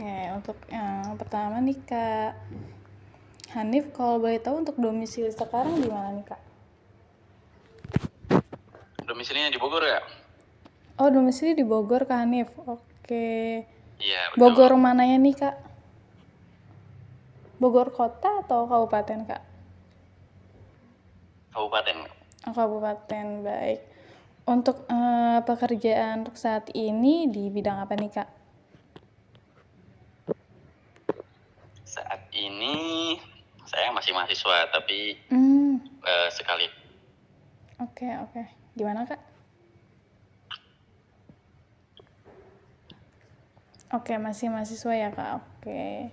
Oke, untuk yang pertama nih Kak Hanif, kalau boleh tahu untuk domisili sekarang di mana nih Kak? Domisilinya di Bogor ya? Oh, domisili di Bogor Kak Hanif. Oke. Iya, betul. Bogor mananya nih Kak? Bogor kota atau kabupaten Kak? Kabupaten. Oh, kabupaten, baik. Untuk pekerjaan untuk saat ini di bidang apa nih Kak? Saat ini saya masih mahasiswa, tapi sekali. Oke. Gimana Kak? Oke, masih mahasiswa ya Kak? Oke.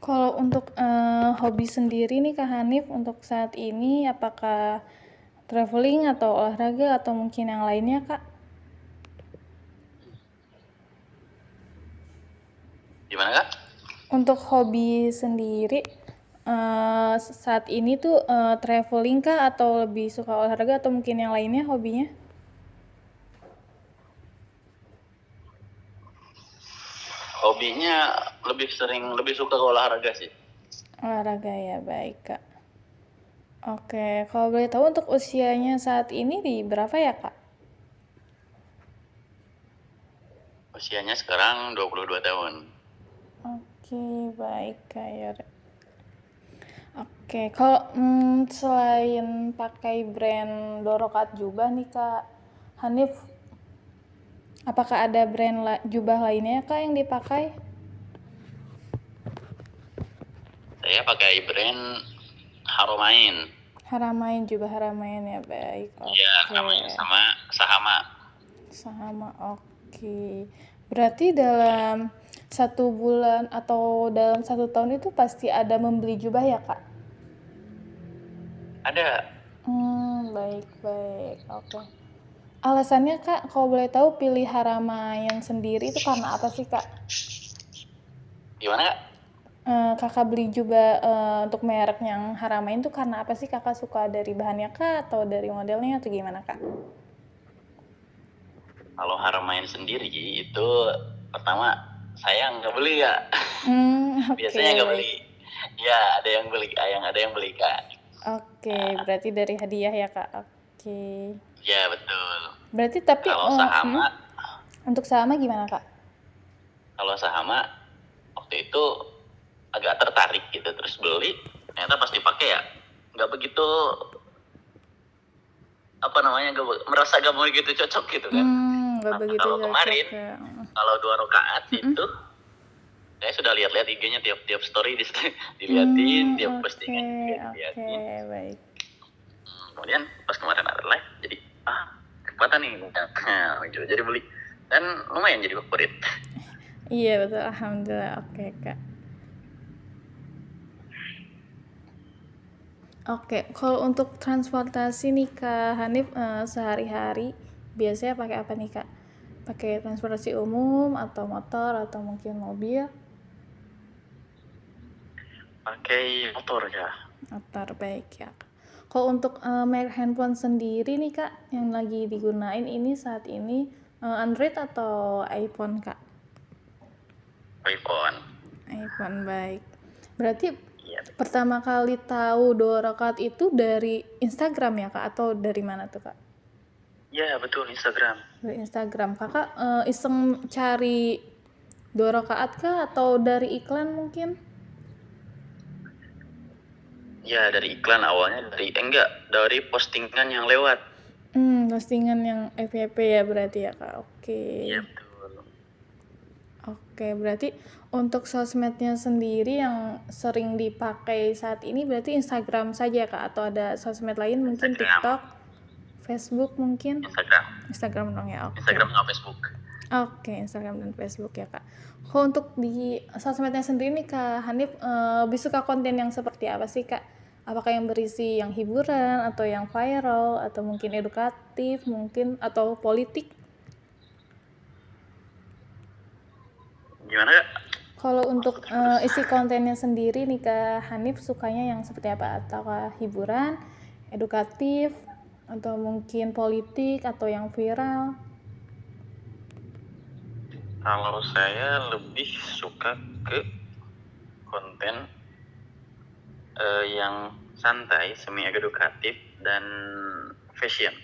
Kalau untuk hobi sendiri nih Kak Hanif untuk saat ini apakah traveling atau olahraga atau mungkin yang lainnya Kak? Gimana Kak? Untuk hobi sendiri saat ini tuh traveling kah atau lebih suka olahraga atau mungkin yang lainnya hobinya? Hobinya lebih suka ke olahraga sih. Olahraga ya, baik Kak. Oke, kalau boleh tahu untuk usianya saat ini di berapa ya Kak? Usianya sekarang 22 tahun. Oke, baik Kak ya. Oke, kalau selain pakai brand Dorokat jubah nih Kak Hanif, apakah ada brand jubah lainnya Kak yang dipakai? Saya pakai brand Haramain. Haramain, jubah Haramain ya, baik. Iya, Oke. Haramain sama Sahama. Sama, oke. Berarti dalam 1 bulan atau dalam 1 tahun itu pasti ada membeli jubah ya Kak? Ada. Baik. Oke. Alasannya Kak, kalau boleh tahu pilih Haramain sendiri itu karena apa sih Kak? Gimana Kak? Kakak beli jubah untuk merek yang Haramain itu karena apa sih? Kakak suka dari bahannya Kak atau dari modelnya atau gimana Kak? Kalau Haramain sendiri itu pertama saya nggak beli ya. Oke, Biasanya nggak baik. beli. Ya, ada yang beli Kak. Oke, berarti dari hadiah ya Kak. Oke. Ya, betul. Berarti tapi Kalau Sahama, untuk Sahama gimana Kak? kalau Sahama waktu itu agak tertarik gitu terus beli, ternyata pas dipakai ya nggak begitu merasa gak mau gitu cocok gitu kan. Nggak begitu Kalau cocok kemarin ya. kalau 2 rakaat itu saya sudah lihat-lihat IG-nya tiap story diliatin, tiap postingan juga Oke, diliatin. baik. Kemudian pas kemarin ada live jadi kesempatan nih jadi beli dan lumayan jadi favorit. Iya betul, alhamdulillah. Oke Kak. Oke, kalau untuk transportasi nih Kak Hanif sehari-hari biasanya pakai apa nih Kak? Pakai transportasi umum atau motor atau mungkin mobil? Pakai motor ya. Motor, baik ya. Kalau untuk merek handphone sendiri nih Kak yang lagi digunain ini saat ini Android atau iPhone Kak? iPhone, baik. Berarti pertama kali tahu Dorokat itu dari Instagram ya Kak atau dari mana tuh Kak? Ya, betul, Instagram. Dari Instagram. Kakak iseng cari Dorokat kah atau dari iklan mungkin? Ya, dari iklan awalnya dari postingan yang lewat. Postingan yang FYP ya berarti ya Kak. Oke. Iya, betul. Oke, berarti untuk sosmednya sendiri yang sering dipakai saat ini berarti Instagram saja Kak atau ada sosmed lain mungkin Instagram. TikTok, Facebook mungkin? Instagram dong ya. Oke. Instagram sama Facebook. Oke, Instagram dan Facebook ya Kak. Kalau untuk di sosmednya sendiri nih Kak Hanif lebih suka konten yang seperti apa sih Kak? Apakah yang berisi yang hiburan atau yang viral atau mungkin edukatif mungkin atau politik? Gimana Kak? Kalau untuk isi kontennya sendiri nih Kak Hanif sukanya yang seperti apa? Ataukah hiburan, edukatif, atau mungkin politik atau yang viral? Kalau saya lebih suka ke konten yang santai, semi edukatif, dan fashion.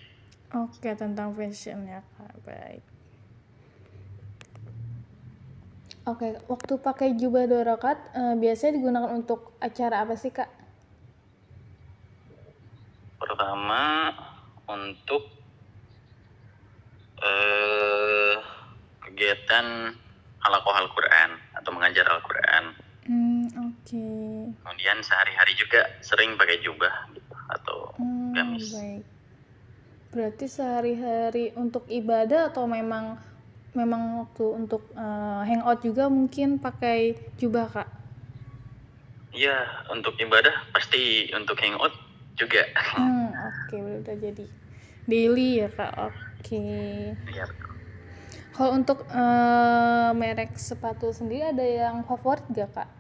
Oke, tentang fashion ya Kak, baik. Oke, waktu pakai jubah dorokat biasanya digunakan untuk acara apa sih Kak? Pertama, untuk kegiatan halakoh Al-Quran atau mengajar Al-Quran. Oke. Kemudian sehari-hari juga sering pakai jubah gitu, atau gamis. Baik. Berarti sehari-hari untuk ibadah atau memang waktu untuk hangout juga mungkin pakai jubah Kak? Iya, untuk ibadah pasti, untuk hangout juga. Oke, udah jadi daily ya Kak. Oke. Ya, Kalau untuk merek sepatu sendiri ada yang favorit gak Kak?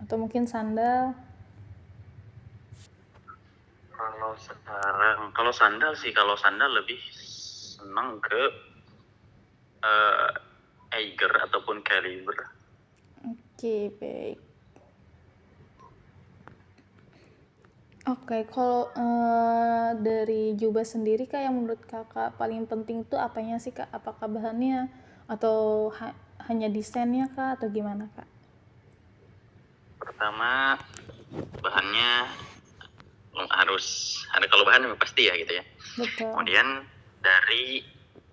Atau mungkin sandal? kalau sandal sih, kalau sandal lebih senang ke Eiger ataupun Caliber. Oke, baik. Oke, kalau dari jubah sendiri Kak, yang menurut Kakak paling penting itu apanya sih Kak? Apakah bahannya atau hanya desainnya Kak atau gimana Kak? Pertama, bahannya harus ada, kalau bahan pasti ya gitu ya. Betul. Kemudian dari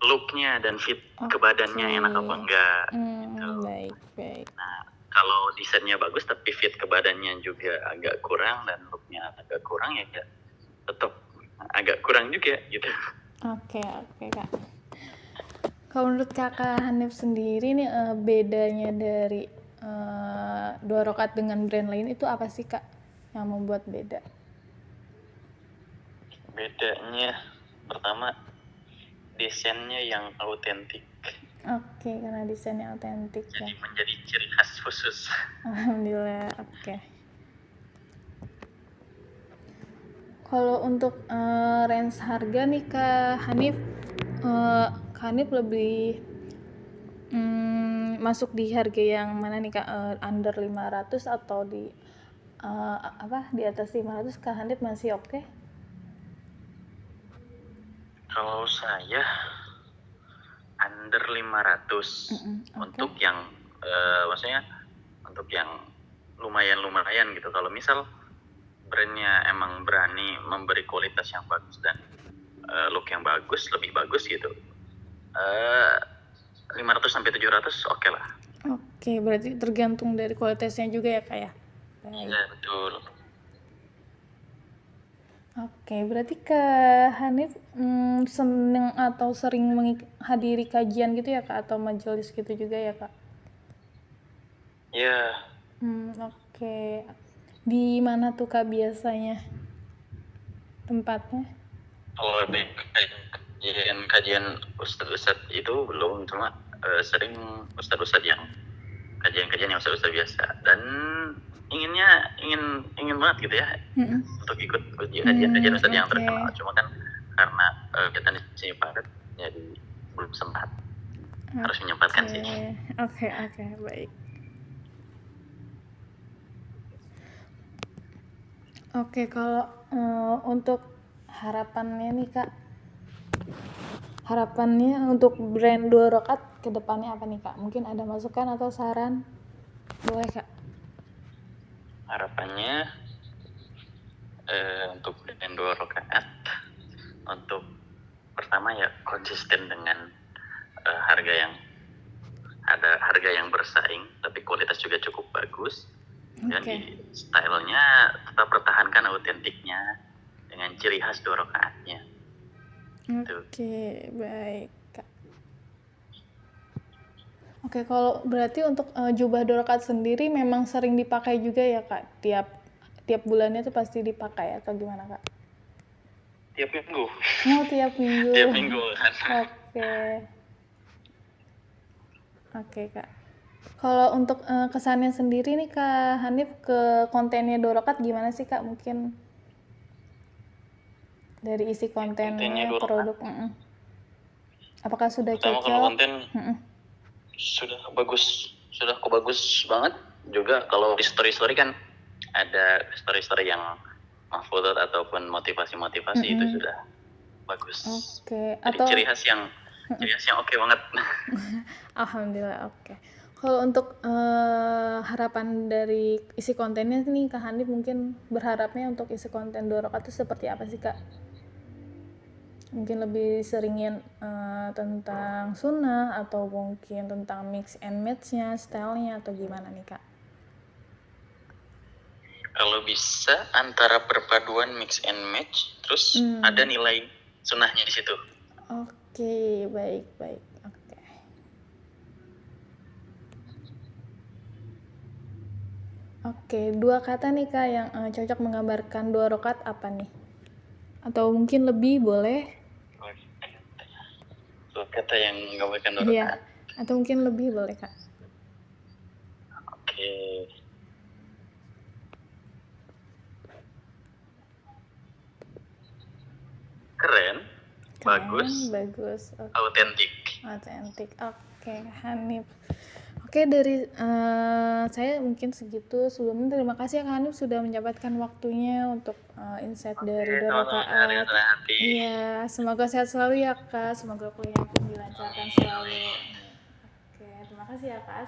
looknya dan fit ke badannya enak apa enggak gitu. Baik. Nah, kalau desainnya bagus tapi fit ke badannya juga agak kurang dan looknya agak kurang, ya tetap agak kurang juga gitu. Oke Kak. Kalau menurut Kakak Hanif sendiri nih bedanya dari Dua Rokat dengan brand lain itu apa sih Kak yang membuat beda? Bedanya pertama, desainnya yang autentik. Oke, karena desainnya autentik ya. Jadi menjadi ciri khas khusus. Alhamdulillah, oke. Kalau untuk range harga nih Kak Hanif, lebih masuk di harga yang mana nih Kak? Under 500 atau di di atas 500 Kak Hanif masih oke? Kalau saya under 500. Untuk yang maksudnya untuk yang lumayan gitu. Kalau misal brandnya emang berani memberi kualitas yang bagus dan look yang bagus, lebih bagus gitu, 500 sampai 700 oke lah. Oke, berarti tergantung dari kualitasnya juga ya Kak ya? Iya, betul. Oke, berarti Kak Hanif seneng atau sering menghadiri kajian gitu ya Kak? Atau majelis gitu juga ya Kak? Iya. Oke. Di mana tuh Kak biasanya tempatnya? Kalau di kajian ustadz itu belum, cuma sering ustadz yang kajian yang ustadz biasa, dan ingin banget gitu ya untuk ikut kajian ustadz yang terkenal, cuma kan karena kegiatan di sini padat, jadi belum sempat. Harus menyempatkan sih. Oke, baik. Oke, kalau untuk harapannya nih Kak, untuk brand Dua Rokat ke depannya apa nih Kak? Mungkin ada masukan atau saran? Boleh Kak. Harapannya untuk brand Dua Rokaat, untuk pertama ya konsisten dengan harga yang bersaing tapi kualitas juga cukup bagus. Dan di stylenya tetap pertahankan autentiknya dengan ciri khas Dua Rokaatnya. Oke, baik Kak. Oke, kalau berarti untuk jubah Dua Rokaat sendiri memang sering dipakai juga ya Kak? Tiap bulannya tuh pasti dipakai atau gimana Kak? Tiap minggu. Tiap minggu. Tiap minggu kan. Oke Kak. Kalau untuk kesannya sendiri nih Kak Hanif ke kontennya Dua Rokaat gimana sih Kak? Mungkin dari isi kontennya, produk. Apakah sudah cocok? Kalau konten sudah kok bagus banget. Juga kalau di story kan ada story yang mahfudot ataupun motivasi itu sudah bagus. Oke. Jadi Atau ciri khas yang oke banget. alhamdulillah, oke. Kalau untuk harapan dari isi kontennya nih Kak Hanif, mungkin berharapnya untuk isi konten 2 rakaat itu seperti apa sih Kak? Mungkin lebih seringin tentang sunnah atau mungkin tentang mix and match-nya, stylenya, atau gimana nih Kak? Kalau bisa antara perpaduan mix and match, terus ada nilai sunnahnya di situ. Oke, baik. Oke. Oke, 2 kata nih Kak yang cocok menggambarkan 2 rakaat apa nih? Atau mungkin lebih boleh? 2 kata yang menggambarkan 2 Iya, rakaat. atau mungkin lebih boleh Kak. Oke. Keren, bagus, Oke. autentik. Oke, Hanif. Oke, dari saya mungkin segitu. Sebelumnya terima kasih ya Kak Hanif sudah menyempatkan waktunya untuk insight dari 2 rakaat. Iya, semoga sehat selalu ya Kak. Semoga kuliah pun dilancarkan selalu. Oke, terima kasih ya Kak.